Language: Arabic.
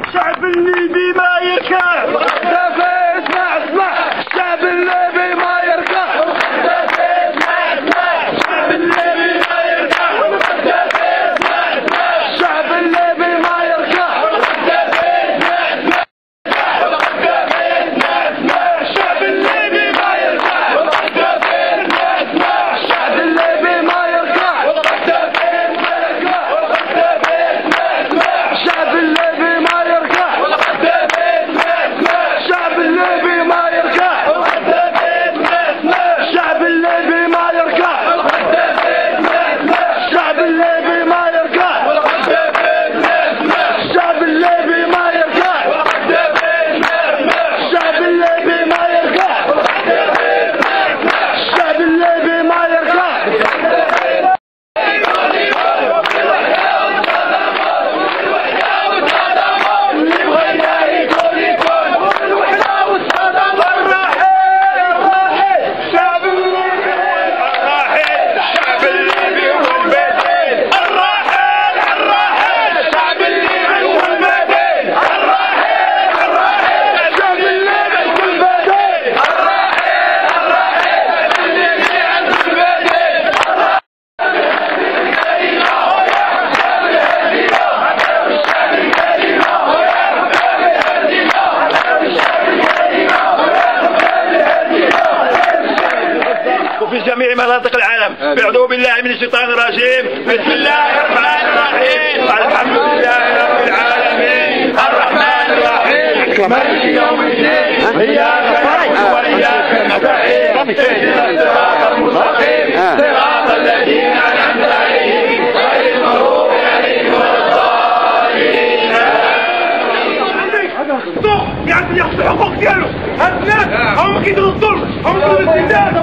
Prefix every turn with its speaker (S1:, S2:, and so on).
S1: الشعب الليبي ما يركع. اسمع الشعب الليبي ما يركع. الشعب الليبي ما يركع. الشعب الليبي ما يركع. الشعب الليبي ما يركع. الشعب الليبي ما يركع. الشعب الليبي ما يركع. الشعب الليبي ما يركع. الشعب الليبي ما يركع. الشعب الليبي ما يركع. الشعب الليبي ما يركع. الشعب الليبي ما يركع. الشعب الليبي ما يركع.
S2: وفي جميع مناطق العالم اعوذ بالله من الشيطان الرجيم. بسم الله الرحمن الرحيم. الحمد لله رب العالمين الرحمن الرحيم مالك يوم الدين اياك نعبد واياك نستعين اهدنا الصراط المستقيم صراط الذين انعمت عليهم غير المغضوب عليهم ولا الضالين. قاعد ياخذ الحقوق ديالو. هاد الناس هم كيديروا الظلم، هم كيديروا الاستبداد.